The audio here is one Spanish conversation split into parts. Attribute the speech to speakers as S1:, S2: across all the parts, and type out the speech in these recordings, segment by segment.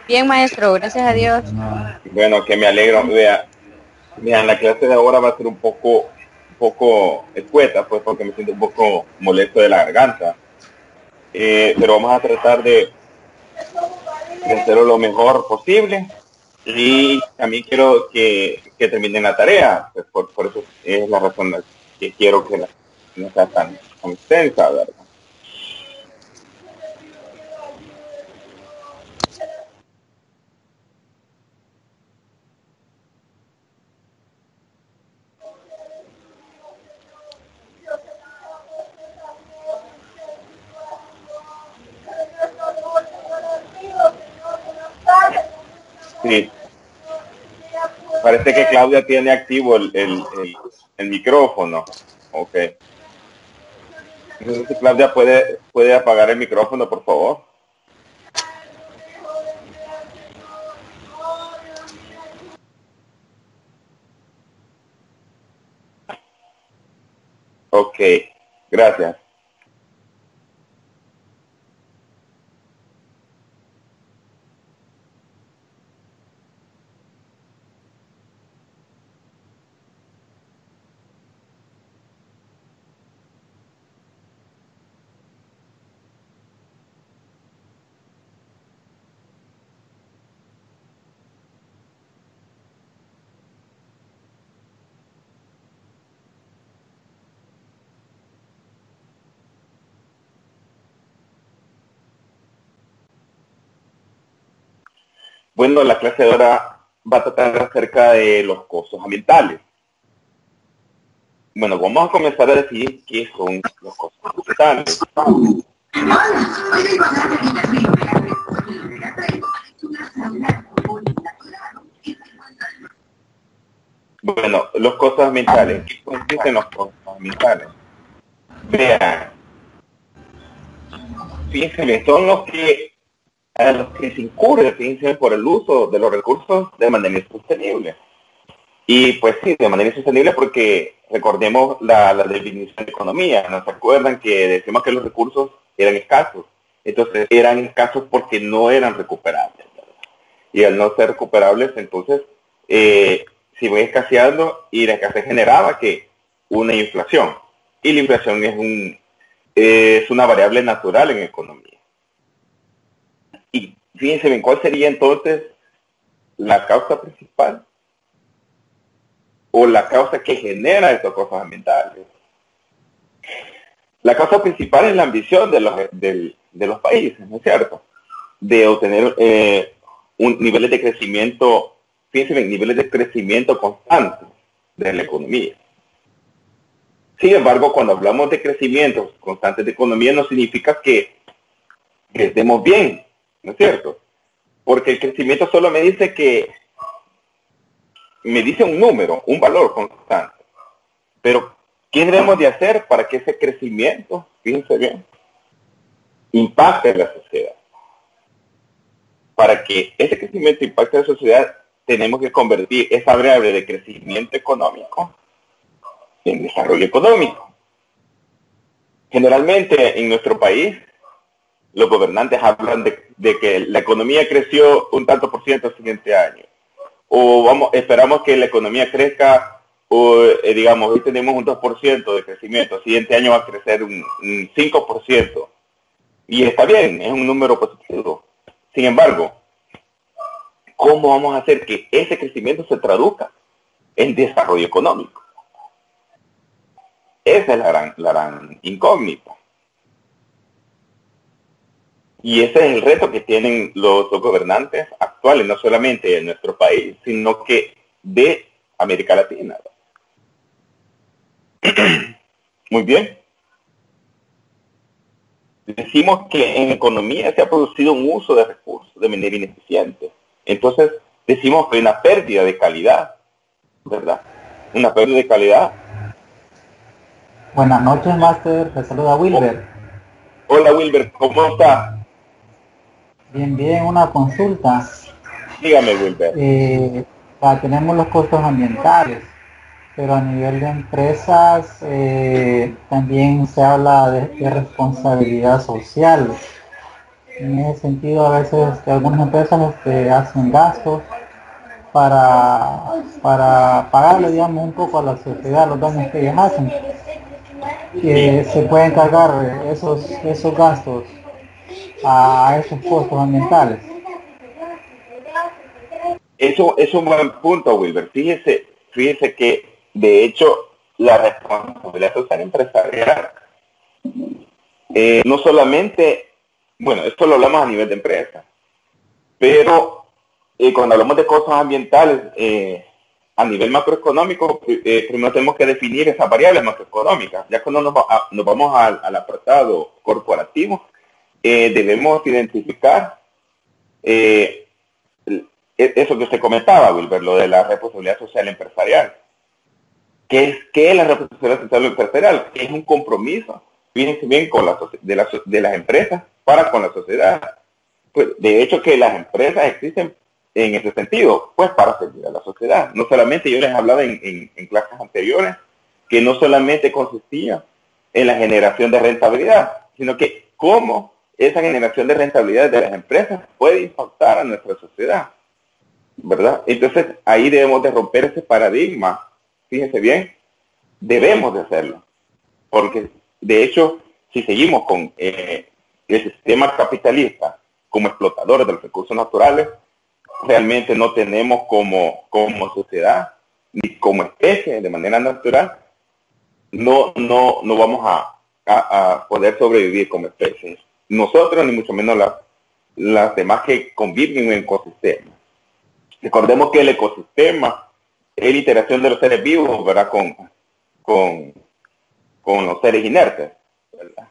S1: Bien, maestro, gracias a Dios.
S2: Bueno, que me alegro. Vean, la clase de ahora va a ser un poco escueta, pues porque me siento un poco molesto de la garganta. Pero vamos a tratar de hacerlo lo mejor posible. Y también quiero que terminen la tarea, pues por eso es la razón que quiero que no sea tan extensa, ¿verdad? Sí, parece que Claudia tiene activo el micrófono. Ok. Entonces, Claudia, ¿puede apagar el micrófono, por favor? Ok, gracias. Bueno, la clase de ahora va a tratar acerca de los costos ambientales. Bueno, vamos a comenzar a decir qué son los costos ambientales. Bueno, los costos ambientales. ¿Qué consisten los costos ambientales? Vean, fíjense, son a los que se incurre, fíjense, por el uso de los recursos de manera insostenible. Y pues sí, de manera insostenible porque recordemos la definición de economía. ¿No se acuerdan que decimos que los recursos eran escasos? Entonces eran escasos porque no eran recuperables, ¿verdad? Y al no ser recuperables, entonces se iban escaseando y la escasez generaba que una inflación. Y la inflación es una variable natural en economía. Y fíjense bien, ¿cuál sería entonces la causa principal o la causa que genera estos costos ambientales? La causa principal es la ambición de los países, ¿no es cierto? De obtener niveles de crecimiento, fíjense bien, niveles de crecimiento constantes de la economía. Sin embargo, cuando hablamos de crecimientos constantes de economía, no significa que estemos bien, ¿no es cierto? Porque el crecimiento solo me dice un número, un valor constante. Pero, ¿qué debemos de hacer para que ese crecimiento, fíjense bien, impacte en la sociedad? Para que ese crecimiento impacte en la sociedad, tenemos que convertir esa variable de crecimiento económico en desarrollo económico. Generalmente en nuestro país, los gobernantes hablan de que la economía creció un tanto por ciento el siguiente año. O esperamos que la economía crezca, o digamos, hoy tenemos un 2% de crecimiento, el siguiente año va a crecer un 5%. Y está bien, es un número positivo. Sin embargo, ¿cómo vamos a hacer que ese crecimiento se traduzca en desarrollo económico? Esa es la gran incógnita. Y ese es el reto que tienen los gobernantes actuales, no solamente de nuestro país, sino que de América Latina. Muy bien. Decimos que en economía se ha producido un uso de recursos de manera ineficiente. Entonces, decimos que hay una pérdida de calidad, ¿verdad? Una pérdida de calidad.
S3: Buenas noches, Master. Te saluda Wilber.
S2: Hola, Wilber, ¿cómo está?
S3: Bien, bien, una consulta.
S2: Dígame, Wilber.
S3: Tenemos los costos ambientales, pero a nivel de empresas también se habla de responsabilidad social. En ese sentido, a veces algunas empresas hacen gastos para pagarle, digamos, un poco a la sociedad los daños que ellas hacen, que se pueden cargar esos gastos a esos costos ambientales.
S2: Eso es un buen punto, Wilber. Fíjese que, de hecho, la responsabilidad social empresarial, no solamente, bueno, esto lo hablamos a nivel de empresa, pero cuando hablamos de costos ambientales, a nivel macroeconómico, primero tenemos que definir esas variables macroeconómicas. Ya cuando nos vamos al apartado corporativo, debemos identificar eso que usted comentaba, Wilber, lo de la responsabilidad social empresarial. ¿Qué es la responsabilidad social empresarial? Es un compromiso, fíjense bien, de las empresas para con la sociedad. Pues, de hecho, que las empresas existen en ese sentido, pues para servir a la sociedad. No solamente, yo les hablaba en clases anteriores, que no solamente consistía en la generación de rentabilidad, sino que cómo esa generación de rentabilidad de las empresas puede impactar a nuestra sociedad, ¿verdad? Entonces, ahí debemos de romper ese paradigma. Fíjense bien, debemos de hacerlo, porque de hecho, si seguimos con el sistema capitalista como explotadores de los recursos naturales, realmente no tenemos como sociedad ni como especie de manera natural, no vamos a poder sobrevivir como especie. Nosotros, ni mucho menos las demás que conviven en el ecosistema. Recordemos que el ecosistema es la interacción de los seres vivos, ¿verdad? Con los seres inertes, ¿verdad?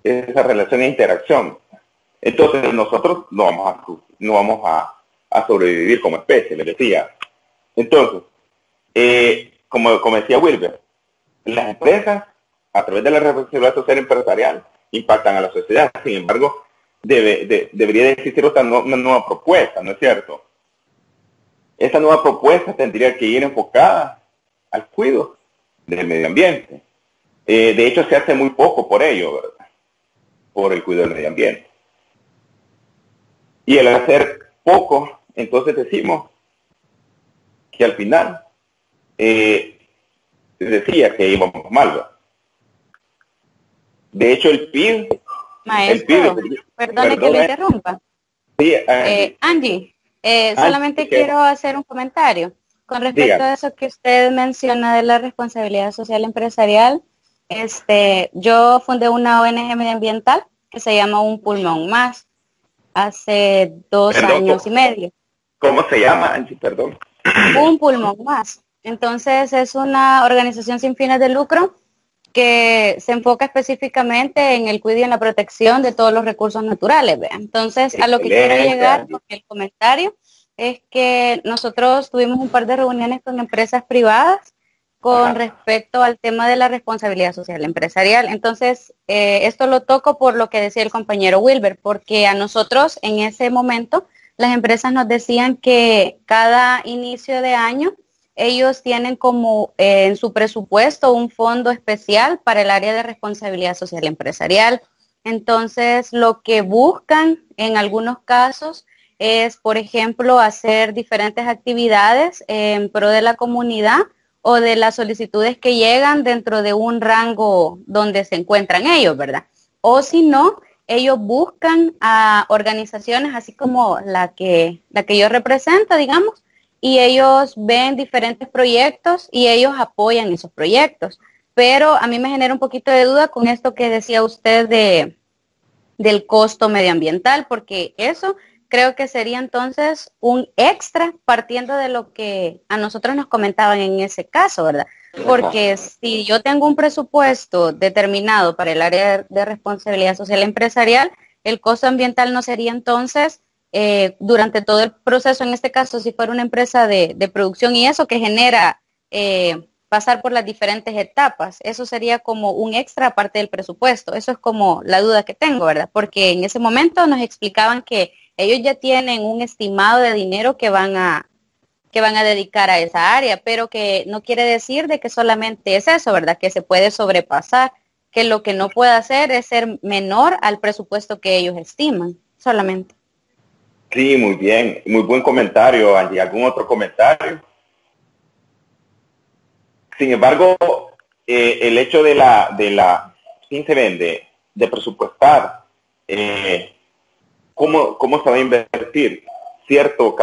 S2: Esa relación de interacción. Entonces nosotros no vamos a sobrevivir como especie, les decía. Entonces, como decía Wilber, las empresas, a través de la responsabilidad social empresarial, impactan a la sociedad. Sin embargo, debería de existir una nueva propuesta, ¿no es cierto? Esa nueva propuesta tendría que ir enfocada al cuidado del medio ambiente. De hecho, se hace muy poco por ello, ¿verdad? Por el cuidado del medio ambiente. Y al hacer poco, entonces decimos que al final decía que íbamos mal, ¿verdad? De hecho, el PIB...
S1: Maestro, perdone que lo interrumpa.
S2: Sí,
S1: Angie, solamente quiero hacer un comentario con respecto a eso que usted menciona de la responsabilidad social empresarial. Yo fundé una ONG medioambiental que se llama Un Pulmón Más hace 2 años y medio.
S2: ¿Cómo se llama, Angie? Perdón.
S1: Un Pulmón Más. Entonces es una organización sin fines de lucro que se enfoca específicamente en el cuidado y en la protección de todos los recursos naturales. ¿Ve? Entonces, a lo que quiero llegar con el comentario es que nosotros tuvimos un par de reuniones con empresas privadas con respecto al tema de la responsabilidad social empresarial. Entonces, esto lo toco por lo que decía el compañero Wilber, porque a nosotros en ese momento las empresas nos decían que cada inicio de año ellos tienen como en su presupuesto un fondo especial para el área de responsabilidad social empresarial. Entonces, lo que buscan en algunos casos es, por ejemplo, hacer diferentes actividades en pro de la comunidad o de las solicitudes que llegan dentro de un rango donde se encuentran ellos, ¿verdad? O si no, ellos buscan a organizaciones así como la que yo represento, digamos, y ellos ven diferentes proyectos y ellos apoyan esos proyectos. Pero a mí me genera un poquito de duda con esto que decía usted del costo medioambiental, porque eso creo que sería entonces un extra partiendo de lo que a nosotros nos comentaban en ese caso, ¿verdad? Porque si yo tengo un presupuesto determinado para el área de responsabilidad social empresarial, el costo ambiental no sería entonces durante todo el proceso, en este caso, si fuera una empresa de producción y eso que genera pasar por las diferentes etapas, eso sería como un extra aparte del presupuesto. Eso es como la duda que tengo, ¿verdad? Porque en ese momento nos explicaban que ellos ya tienen un estimado de dinero que van a dedicar a esa área, pero que no quiere decir de que solamente es eso, ¿verdad? Que se puede sobrepasar. que lo que no puede hacer es ser menor al presupuesto que ellos estiman, solamente.
S2: Sí, muy bien. Muy buen comentario, Angie. ¿Algún otro comentario? Sin embargo, el hecho de ¿quién se vende? De presupuestar, ¿cómo se va a invertir cierto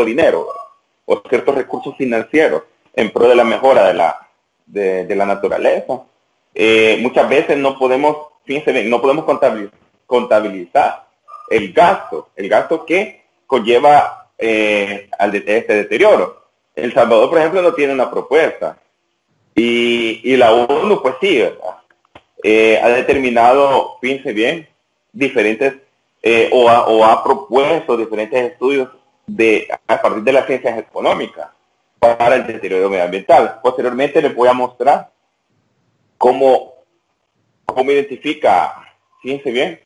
S2: dinero o ciertos recursos financieros en pro de la mejora de la naturaleza? Muchas veces no podemos, fíjense bien, no podemos contabilizar el gasto que conlleva este deterioro. El Salvador, por ejemplo, no tiene una propuesta. Y la ONU, pues sí, ¿verdad? Ha determinado, fíjense bien, diferentes, o ha propuesto diferentes estudios a partir de las ciencias económicas para el deterioro medioambiental. Posteriormente les voy a mostrar cómo identifica, fíjense bien,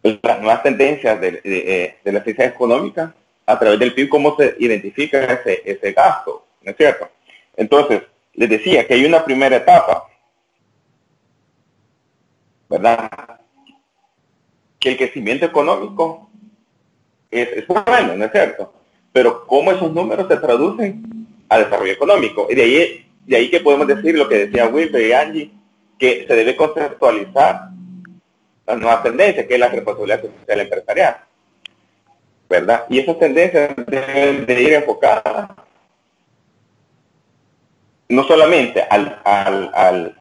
S2: las nuevas tendencias de las ciencias económicas a través del PIB, cómo se identifica ese gasto, ¿no es cierto? Entonces, les decía que hay una primera etapa, ¿verdad? Que el crecimiento económico es bueno, ¿no es cierto? Pero cómo esos números se traducen a desarrollo económico. Y de ahí que podemos decir lo que decía Wilber y Angie, que se debe conceptualizar las nuevas tendencias, que es la responsabilidad social empresarial, ¿verdad? Y esas tendencias deben de ir enfocadas no solamente al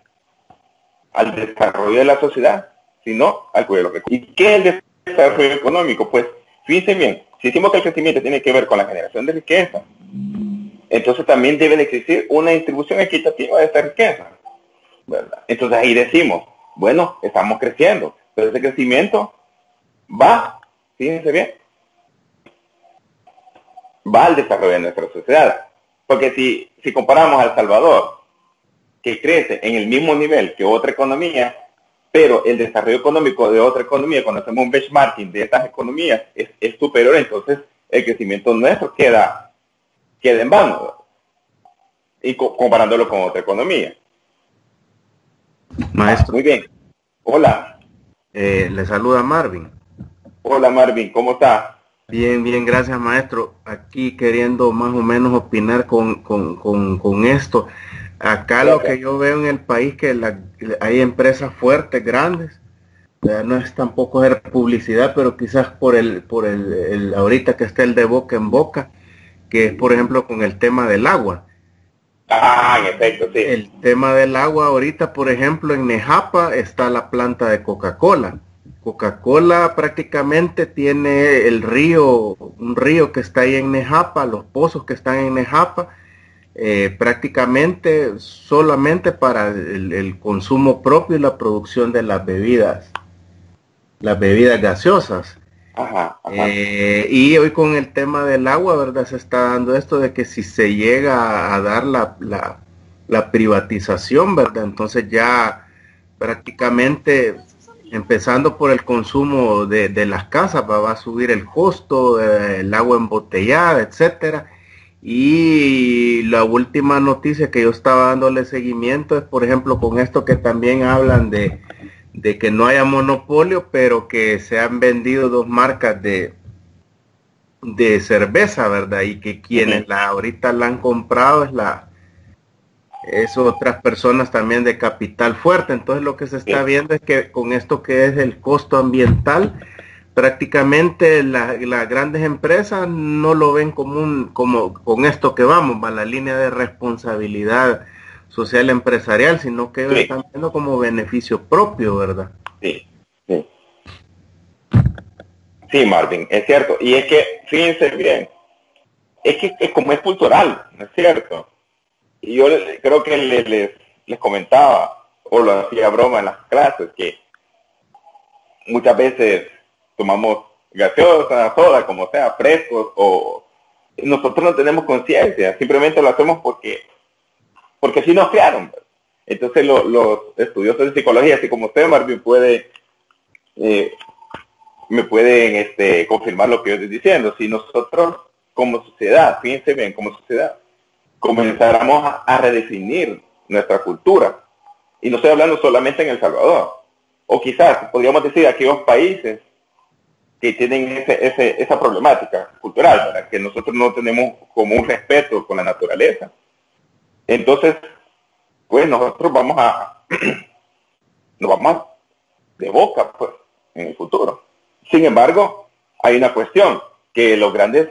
S2: desarrollo de la sociedad, sino al cuidado de los recursos. ¿Y qué es el desarrollo económico? Pues, fíjense bien, si decimos que el crecimiento tiene que ver con la generación de riqueza, entonces también debe de existir una distribución equitativa de esta riqueza, ¿verdad? Entonces ahí decimos, bueno, estamos creciendo, pero ese crecimiento va, fíjense bien, va al desarrollo de nuestra sociedad. Porque si comparamos a El Salvador, que crece en el mismo nivel que otra economía, pero el desarrollo económico de otra economía, cuando hacemos un benchmarking de estas economías, es superior, entonces el crecimiento nuestro queda en vano, y comparándolo con otra economía.
S4: Maestro.
S2: Muy bien. Hola.
S4: Le saluda Marvin.
S2: Hola Marvin, ¿cómo está?
S4: Bien, bien, gracias maestro. Aquí queriendo más o menos opinar con esto. Acá lo que yo veo en el país que hay empresas fuertes, grandes. No es tampoco hacer publicidad, pero quizás por el ahorita que está el de boca en boca, que es por ejemplo con el tema del agua.
S2: Ah, en efecto, sí.
S4: El tema del agua ahorita, por ejemplo, en Nejapa está la planta de Coca-Cola. Coca-Cola prácticamente tiene un río que está ahí en Nejapa, los pozos que están en Nejapa, prácticamente solamente para el consumo propio y la producción de las bebidas gaseosas.
S2: Ajá.
S4: Y hoy con el tema del agua, ¿verdad? Se está dando esto de que si se llega a dar la privatización, ¿verdad? Entonces ya prácticamente empezando por el consumo de las casas, va a subir el costo del agua embotellada, etcétera. Y la última noticia que yo estaba dándole seguimiento es, por ejemplo, con esto que también hablan de que no haya monopolio, pero que se han vendido dos marcas de cerveza, ¿verdad? Y que quienes ahorita la han comprado es otras personas también de capital fuerte. Entonces lo que se está viendo es que con esto que es el costo ambiental, prácticamente las grandes empresas no lo ven como con esto que vamos, a la línea de responsabilidad social empresarial, sino que ellos están viendo como beneficio propio, ¿verdad?
S2: Sí. Sí, Marvin, es cierto. Y es que, fíjense bien, es que es como es cultural, ¿no es cierto? Y yo creo que les comentaba, o lo hacía broma en las clases, que muchas veces tomamos gaseosa, soda, como sea, frescos, o nosotros no tenemos conciencia, simplemente lo hacemos porque así nos crearon. Entonces los estudiosos de psicología, así como usted, Marvin, me pueden confirmar lo que yo estoy diciendo. Si nosotros como sociedad, fíjense bien, como sociedad, comenzáramos a redefinir nuestra cultura, Y no estoy hablando solamente en El Salvador. O quizás, podríamos decir, aquellos países que tienen esa problemática cultural, ¿verdad? Que nosotros no tenemos como un respeto con la naturaleza. Entonces, pues nosotros nos vamos de boca, pues, en el futuro. Sin embargo, hay una cuestión, que los grandes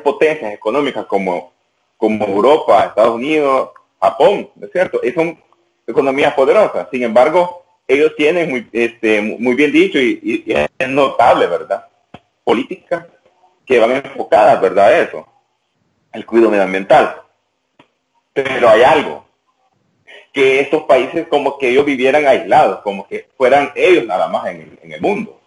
S2: potencias económicas como Europa, Estados Unidos, Japón, ¿no es cierto? Son economías poderosas. Sin embargo, ellos tienen muy bien dicho y es notable, ¿verdad? Políticas que van enfocadas, ¿verdad? A eso, el cuidado medioambiental. Pero hay algo, que estos países como que ellos vivieran aislados, como que fueran ellos nada más en el mundo.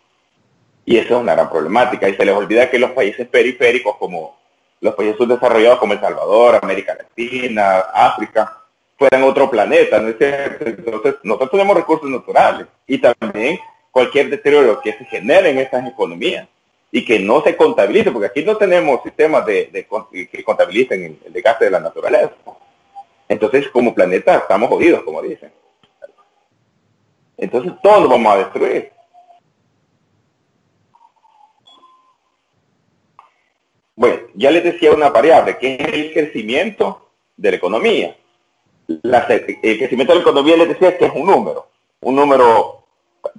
S2: Y eso es una gran problemática. Y se les olvida que los países periféricos, como los países subdesarrollados como El Salvador, América Latina, África, fueran otro planeta, ¿no es cierto? Entonces, nosotros tenemos recursos naturales y también cualquier deterioro que se genere en estas economías y que no se contabilice, porque aquí no tenemos sistemas que contabilicen el desgaste de la naturaleza. Entonces, como planeta, estamos jodidos, como dicen. Entonces, todos lo vamos a destruir. Bueno, ya les decía una variable, que es el crecimiento de la economía. El crecimiento de la economía, les decía, que es un número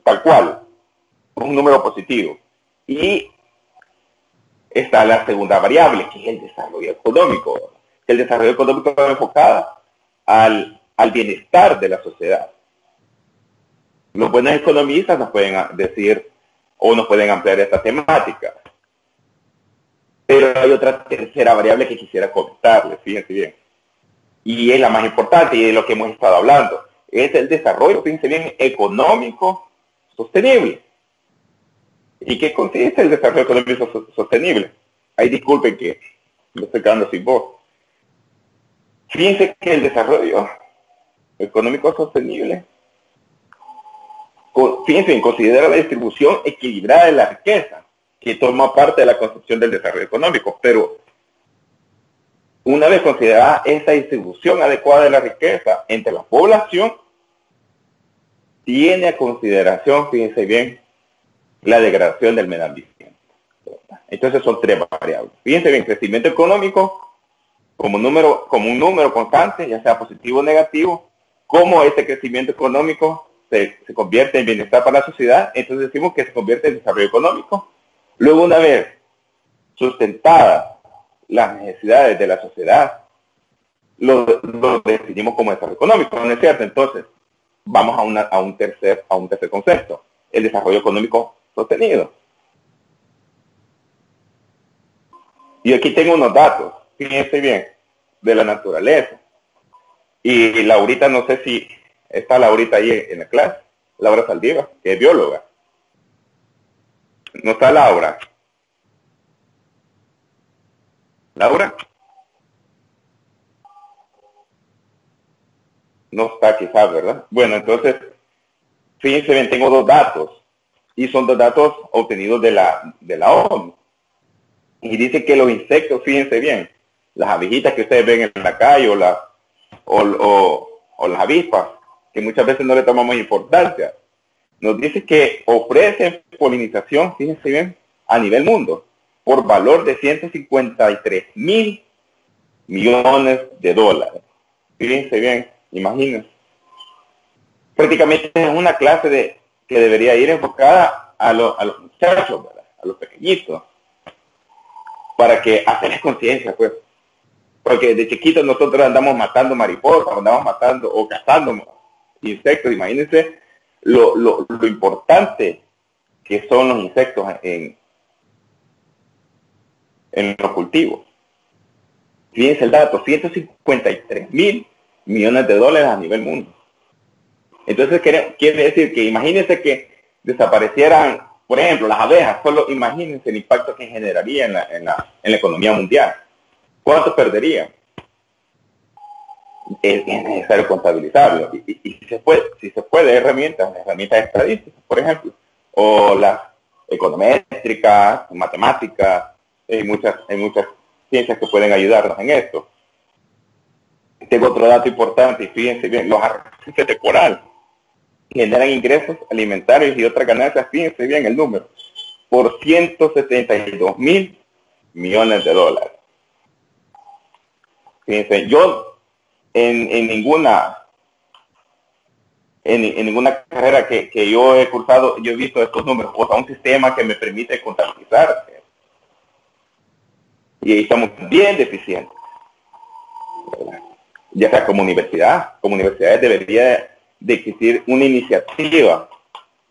S2: tal cual, un número positivo. Y está la segunda variable, que es el desarrollo económico. El desarrollo económico está enfocado al bienestar de la sociedad. Los buenos economistas nos pueden decir o nos pueden ampliar esta temática. Pero hay otra tercera variable que quisiera comentarles, fíjense bien. Y es la más importante y es lo que hemos estado hablando. Es el desarrollo, fíjense bien, económico sostenible. ¿Y qué consiste el desarrollo económico sostenible? Ahí disculpen que me estoy quedando sin voz. Fíjense que el desarrollo económico sostenible, fíjense bien, considera la distribución equilibrada de la riqueza, que toma parte de la concepción del desarrollo económico, pero una vez considerada esa distribución adecuada de la riqueza entre la población, tiene a consideración, fíjense bien, la degradación del medio ambiente. Entonces son tres variables. Fíjense bien, crecimiento económico como un número constante, ya sea positivo o negativo, cómo ese crecimiento económico se convierte en bienestar para la sociedad, entonces decimos que se convierte en desarrollo económico. Luego, una vez sustentadas las necesidades de la sociedad, lo definimos como desarrollo económico, ¿no es cierto? Entonces, vamos a un tercer concepto, el desarrollo económico sostenido. Y aquí tengo unos datos, fíjense bien, de la naturaleza. Y Laurita, no sé si está Laurita ahí en la clase, Laura Saldívar, que es bióloga. ¿No está Laura? ¿Laura? No está quizás, ¿verdad? Bueno, entonces, fíjense bien, tengo dos datos. Y son dos datos obtenidos de la ONU. Y dice que los insectos, fíjense bien, las abejitas que ustedes ven en la calle o las avispas, que muchas veces no le tomamos importancia, nos dice que ofrecen polinización, fíjense bien, a nivel mundo, por valor de 153.000 millones de dólares. Fíjense bien, imagínense. Prácticamente es una clase que debería ir enfocada a los muchachos, ¿verdad? A los pequeñitos, para que hacerles conciencia, pues. Porque de chiquitos nosotros andamos matando mariposas, andamos matando o cazando insectos. Imagínense lo importante que son los insectos en los cultivos. Fíjense el dato, 153.000 millones de dólares a nivel mundo. Entonces quiere decir que imagínense que desaparecieran, por ejemplo, las abejas. Solo imagínense el impacto que generaría en la economía mundial. ¿Cuánto perderían? Es necesario contabilizarlo. Y si se puede, herramientas estadísticas, por ejemplo, o las econométricas, matemáticas, hay muchas ciencias que pueden ayudarnos en esto. Tengo otro dato importante, y fíjense bien, los arrecifes de coral generan ingresos alimentarios y otras ganancias, fíjense bien el número, por 172.000 millones de dólares. Fíjense, yo en ninguna carrera que yo he cursado, yo he visto estos números, o sea, un sistema que me permite contabilizar. Y ahí estamos bien deficientes. Ya sea como universidades debería de existir una iniciativa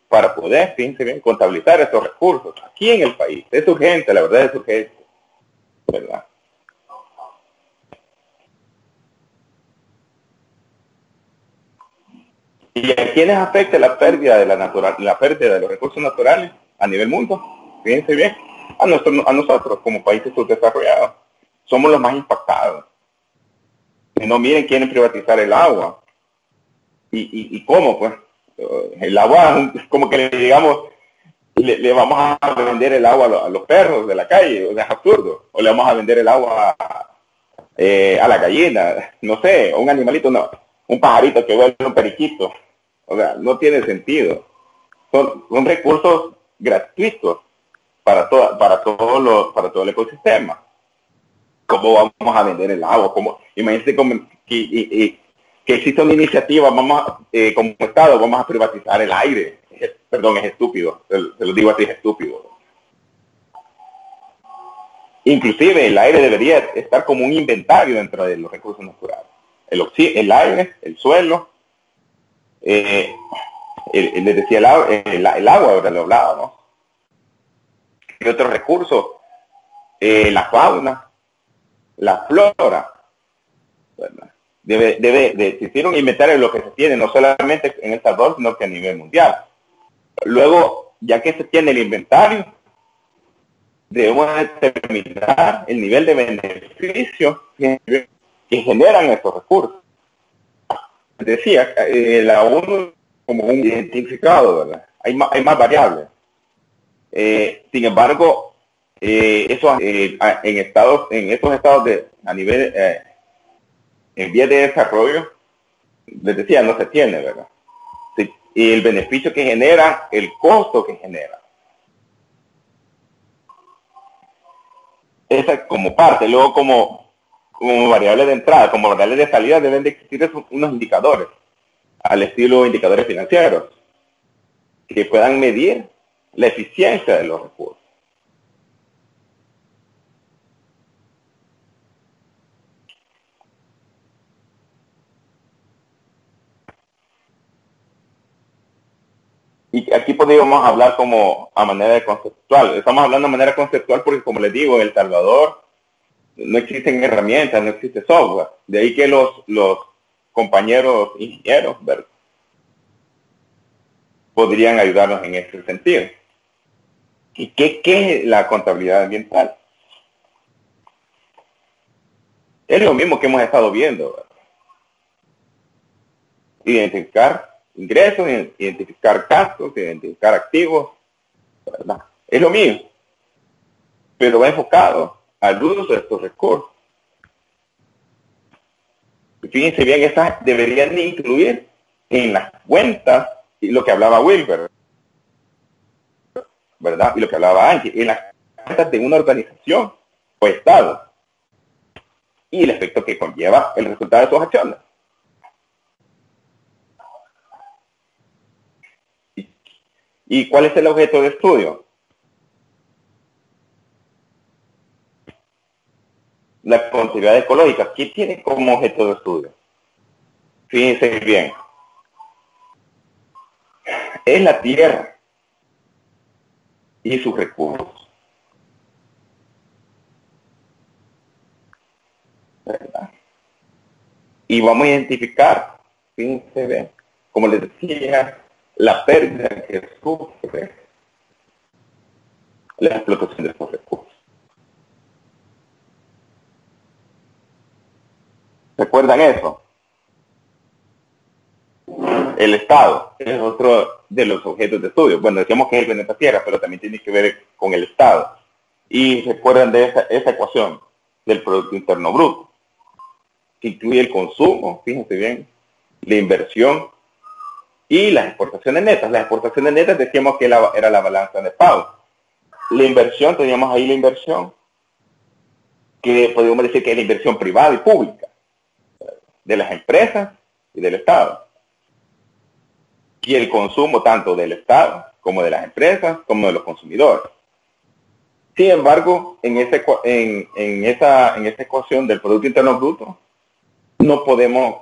S2: para poder, fíjense bien, contabilizar estos recursos aquí en el país. Es urgente, la verdad es urgente, ¿verdad? ¿Y a quiénes afecta la pérdida de la pérdida de los recursos naturales a nivel mundo? Fíjense bien, a nosotros como países subdesarrollados. Somos los más impactados. Si no, miren, quieren privatizar el agua. ¿Y cómo? Pues el agua, como que le digamos, le vamos a vender el agua a los perros de la calle, o sea, es absurdo. O le vamos a vender el agua a la gallina, no sé, a un animalito, no, un pajarito que vuelve un periquito. O sea, no tiene sentido. Son recursos gratuitos para todo el ecosistema. ¿Cómo vamos a vender el agua? Imagínense que existe una iniciativa, como Estado, vamos a privatizar el aire. Perdón, es estúpido, se lo digo así, es estúpido. Inclusive el aire debería estar como un inventario dentro de los recursos naturales. El aire, el suelo, les decía el agua, ahora lo hablaba, ¿no? Y otros recursos, la fauna, la flora, ¿verdad? Debe de existir un inventario de lo que se tiene, no solamente en El Salvador, sino que a nivel mundial. Luego, ya que se tiene el inventario, debemos determinar el nivel de beneficio que generan estos recursos. Decía, la ONU como un identificado, ¿verdad? Hay más variables. Sin embargo, en estos estados a nivel en vías de desarrollo, les decía, no se tiene, ¿verdad? Sí, y el beneficio que genera, el costo que genera. Esa como parte, luego como variable de entrada, como variable de salida, deben de existir unos indicadores, al estilo indicadores financieros, que puedan medir la eficiencia de los recursos. Y aquí podríamos hablar como a manera de conceptual. Estamos hablando de manera conceptual porque, como les digo, en El Salvador no existen herramientas, no existe software. De ahí que los compañeros ingenieros, ¿verdad?, podrían ayudarnos en ese sentido. ¿Y qué es la contabilidad ambiental? Es lo mismo que hemos estado viendo, ¿verdad? Identificar ingresos, identificar gastos, identificar activos, ¿verdad? Es lo mismo, pero va enfocado al uso de estos recursos. Fíjense bien, estas deberían incluir en las cuentas, y lo que hablaba Wilber, ¿verdad? Y lo que hablaba Angie, en las cuentas de una organización o Estado, y el efecto que conlleva el resultado de sus acciones. ¿Y cuál es el objeto de estudio? La contabilidad ecológica. ¿Qué tiene como objeto de estudio? Fíjense bien. Es la tierra y sus recursos, ¿verdad? Y vamos a identificar, fíjense bien, como les decía, la pérdida que sufre la explotación de estos recursos. ¿Recuerdan eso? El Estado es otro de los objetos de estudio. Bueno, decíamos que es el planeta Tierra, pero también tiene que ver con el Estado. Y recuerdan de esa ecuación del Producto Interno Bruto. que incluye el consumo, fíjense bien, la inversión y las exportaciones netas. Las exportaciones netas decíamos que era la balanza de pago. La inversión, teníamos ahí la inversión, que podríamos decir que es la inversión privada y pública, de las empresas y del Estado. Y el consumo tanto del Estado como de las empresas, como de los consumidores. Sin embargo, en esa ecuación del Producto Interno Bruto, no podemos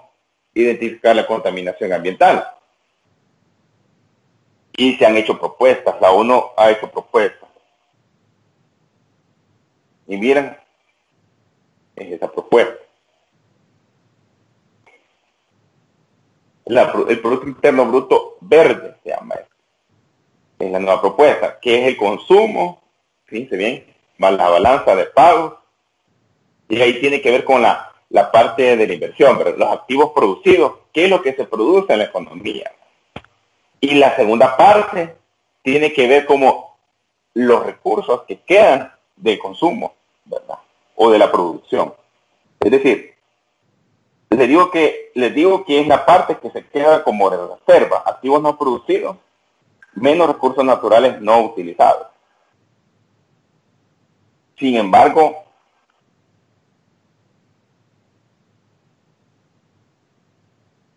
S2: identificar la contaminación ambiental. Y se han hecho propuestas, la ONU ha hecho propuestas. Y miren, es esa propuesta. El Producto Interno Bruto verde se llama eso. Es la nueva propuesta, que es el consumo, fíjense bien, más la balanza de pagos, y ahí tiene que ver con la parte de la inversión, pero los activos producidos, qué es lo que se produce en la economía. Y la segunda parte tiene que ver como los recursos que quedan del consumo, ¿verdad? O de la producción. Es decir, les digo que es la parte que se queda como de reserva, activos no producidos, menos recursos naturales no utilizados. Sin embargo,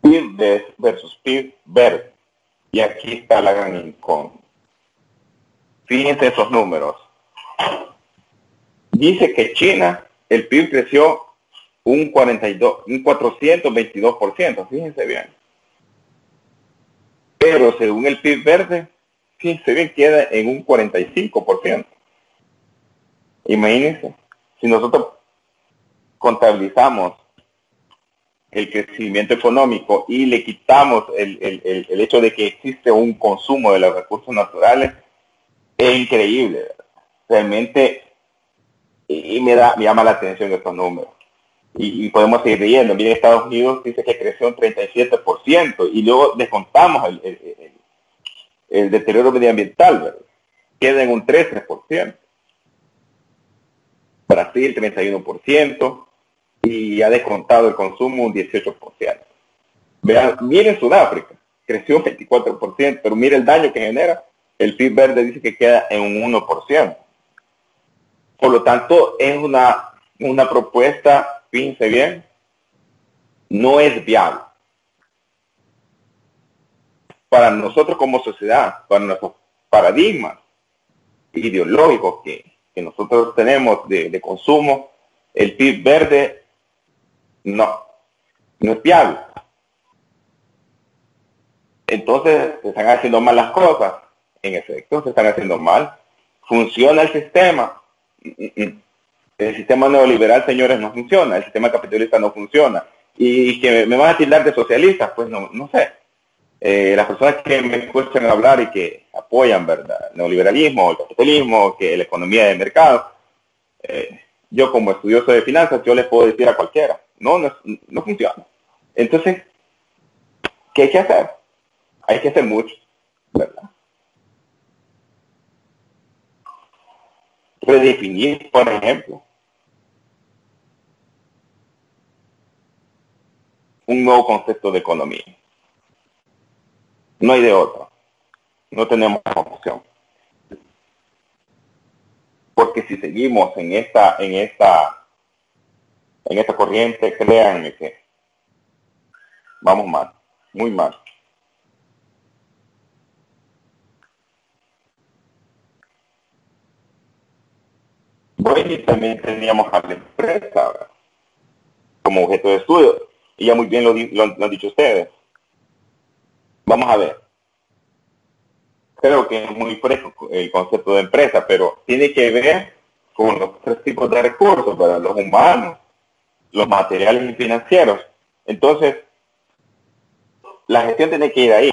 S2: PIB versus PIB verde. Y aquí está la gran incógnita. Fíjense esos números. Dice que China, el PIB creció un 422%, fíjense bien. Pero según el PIB verde, fíjense bien, queda en un 45%. Imagínense, si nosotros contabilizamos el crecimiento económico y le quitamos el hecho de que existe un consumo de los recursos naturales, es increíble, ¿verdad? Realmente, y me llama la atención estos números. Y podemos seguir leyendo. Miren, Estados Unidos dice que creció un 37% y luego descontamos el deterioro medioambiental, ¿verdad? Queda en un 13%. Brasil 31% y ha descontado el consumo un 18%. Vean, miren Sudáfrica, creció un 24%, pero mire el daño que genera. El PIB verde dice que queda en un 1%. Por lo tanto, es una propuesta, fíjense bien, no es viable. Para nosotros como sociedad, para nuestros paradigmas ideológicos que nosotros tenemos de consumo, el PIB verde no es viable. Entonces se están haciendo mal las cosas. En efecto, se están haciendo mal. ¿Funciona el sistema? El sistema neoliberal, señores, no funciona. El sistema capitalista no funciona. Y que me van a tildar de socialista, pues no sé. Las personas que me escuchan hablar y que apoyan, ¿verdad?, el neoliberalismo, el capitalismo, que la economía de mercado, yo como estudioso de finanzas, yo les puedo decir a cualquiera, no funciona. Entonces, ¿qué hay que hacer? Hay que hacer mucho, ¿verdad? Redefinir, por ejemplo, un nuevo concepto de economía. No hay de otra. No tenemos opción. Porque si seguimos en esta corriente, créanme que vamos mal, muy mal. Bueno, y también teníamos a la empresa, ¿verdad?, como objeto de estudio. Y ya muy bien lo han dicho ustedes. Vamos a ver. Creo que es muy fresco el concepto de empresa, pero tiene que ver con los tres tipos de recursos, ¿verdad?, los humanos, los materiales y financieros. Entonces, la gestión tiene que ir ahí,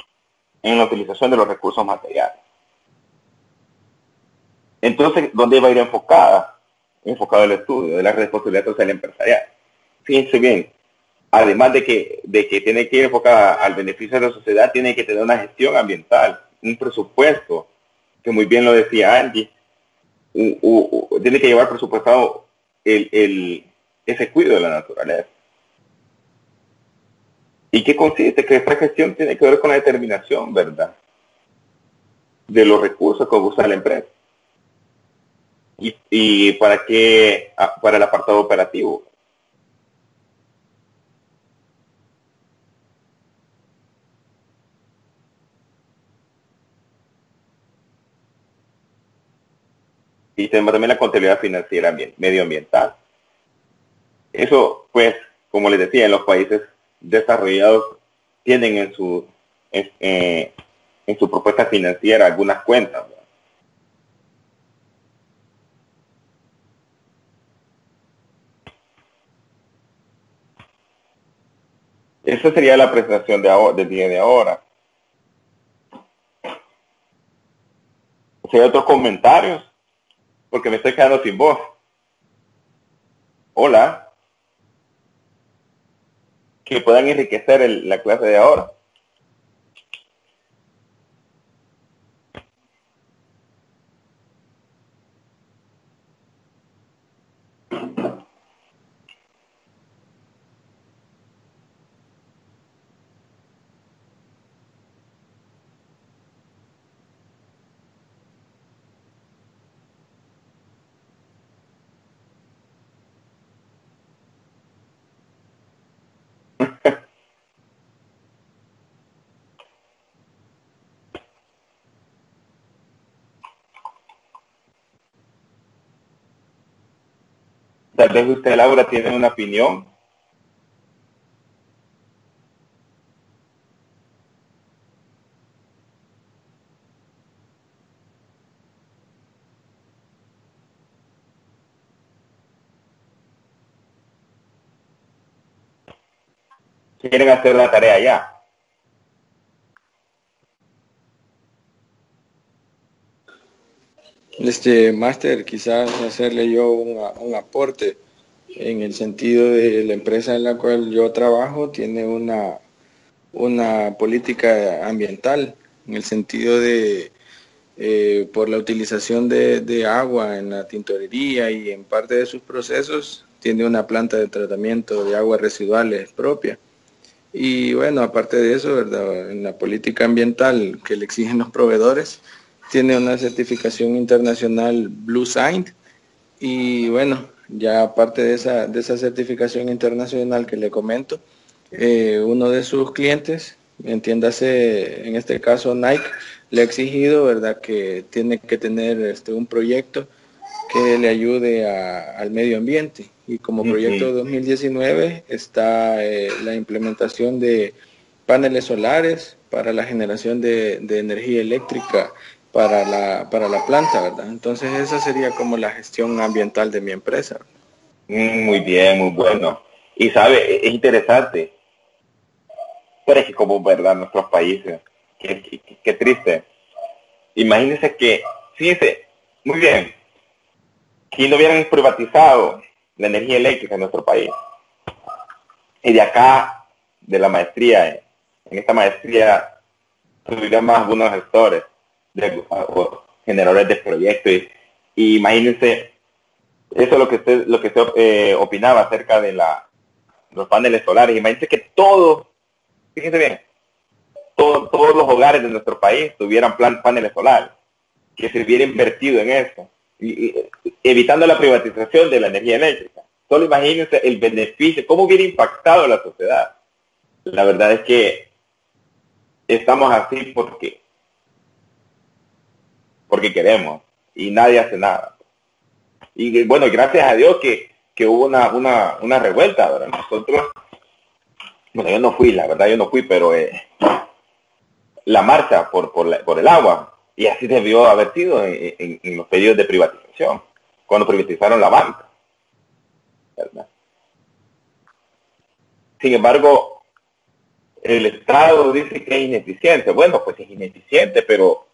S2: en la utilización de los recursos materiales. Entonces, ¿dónde va a ir enfocado el estudio de la responsabilidad social empresarial? Fíjense bien, además de que tiene que ir enfocada al beneficio de la sociedad, tiene que tener una gestión ambiental, un presupuesto, que muy bien lo decía Angie, tiene que llevar presupuestado ese cuidado de la naturaleza. ¿Y qué consiste? Que esta gestión tiene que ver con la determinación, ¿verdad?, de los recursos que usa la empresa. ¿Y para qué? Para el apartado operativo. Y tenemos también la contabilidad financiera medioambiental. Eso, pues, como les decía, en los países desarrollados tienen en su propuesta financiera algunas cuentas, ¿verdad? Esa sería la presentación del día de ahora. Si hay otros comentarios, porque me estoy quedando sin voz. Hola. Que puedan enriquecer la clase de ahora. Tal vez usted, Laura, tiene una opinión. Quieren hacer la tarea ya.
S5: Máster, quizás hacerle yo un aporte en el sentido de la empresa en la cual yo trabajo tiene una política ambiental, en el sentido de por la utilización de agua en la tintorería y en parte de sus procesos, tiene una planta de tratamiento de aguas residuales propia. Y bueno, aparte de eso, ¿verdad?, en la política ambiental que le exigen los proveedores, tiene una certificación internacional Blue Sign. Y bueno, ya aparte de esa certificación internacional que le comento, uno de sus clientes, entiéndase en este caso Nike, le ha exigido, ¿verdad?, que tiene que tener un proyecto que le ayude al medio ambiente. Y como proyecto 2019 está la implementación de paneles solares para la generación de energía eléctrica para la planta, ¿verdad? Entonces esa sería como la gestión ambiental de mi empresa.
S2: Muy bien, muy bueno. Y sabe, es interesante. Pero es que como, ¿verdad?, nuestros países, qué triste. Imagínense que, fíjense, muy bien, si no hubieran privatizado la energía eléctrica en nuestro país, y de acá, de la maestría, en esta maestría, tuvieran más algunos gestores, o generadores de proyectos, y imagínense, eso es lo que usted opinaba acerca de los paneles solares. Imagínense que fíjense bien, todos los hogares de nuestro país tuvieran paneles solares, que se hubiera invertido en eso, y evitando la privatización de la energía eléctrica. Solo imagínense el beneficio, cómo hubiera impactado la sociedad. La verdad es que estamos así porque queremos, y nadie hace nada. Y bueno, gracias a Dios que hubo una revuelta, ¿verdad? Nosotros, bueno, yo no fui, la verdad yo no fui, pero la marcha por el agua, y así debió haber sido en los periodos de privatización, cuando privatizaron la banca, ¿verdad? Sin embargo, el Estado dice que es ineficiente. Bueno, pues es ineficiente, pero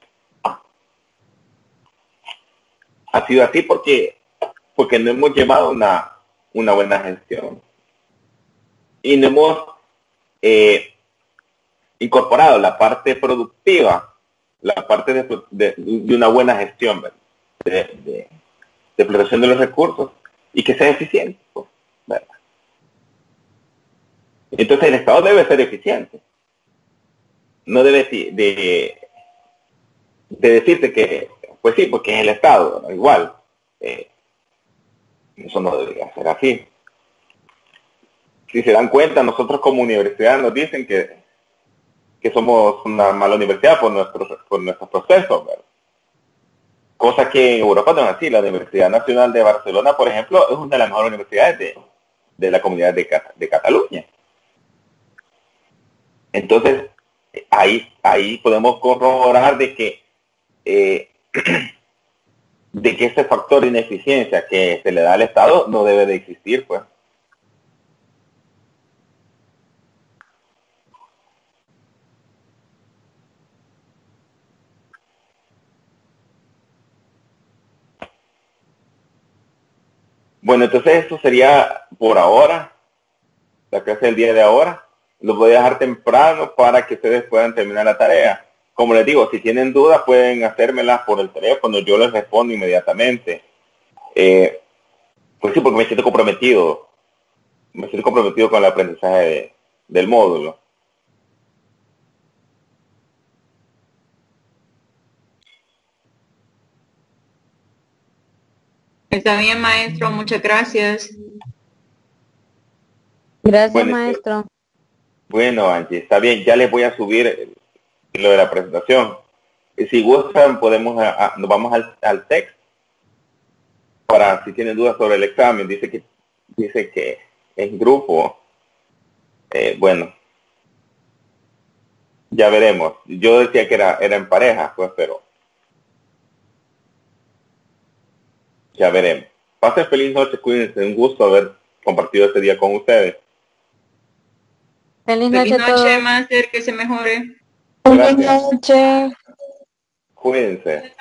S2: ha sido así porque no hemos llevado una buena gestión. Y no hemos incorporado la parte productiva, la parte de una buena gestión, ¿verdad?, de explotación de los recursos, y que sea eficiente, pues, ¿verdad? Entonces el Estado debe ser eficiente. No debe de decirte que, pues sí, porque es el Estado, ¿no? Igual. Eso no debería ser así. Si se dan cuenta, nosotros como universidad nos dicen que somos una mala universidad por nuestros procesos, ¿verdad? Cosa que en Europa no es así. La Universidad Nacional de Barcelona, por ejemplo, es una de las mejores universidades de la comunidad de Cataluña. Entonces, ahí podemos corroborar de que ese factor de ineficiencia que se le da al Estado no debe de existir, pues. Bueno, entonces eso sería por ahora, la clase del día de ahora. Lo voy a dejar temprano para que ustedes puedan terminar la tarea. Como les digo, si tienen dudas pueden hacérmelas por el teléfono, yo les respondo inmediatamente. Pues sí, porque me siento comprometido con el aprendizaje del módulo.
S6: Está bien, maestro, muchas gracias.
S1: Gracias,
S2: Bueno,
S1: maestro.
S2: bueno, Angie, está bien, ya les voy a subir lo de la presentación. Y si gustan, nos vamos al texto para si tienen dudas sobre el examen. Dice que en grupo, bueno, ya veremos. Yo decía que era en pareja, pues, pero ya veremos. Pasen feliz noche, cuídense, un gusto haber compartido este día con ustedes.
S1: Feliz
S6: Feliz
S1: noche a
S6: noche,
S1: todos.
S6: máster, que se mejore.
S2: Gracias.
S1: Noche.
S2: Cuídense.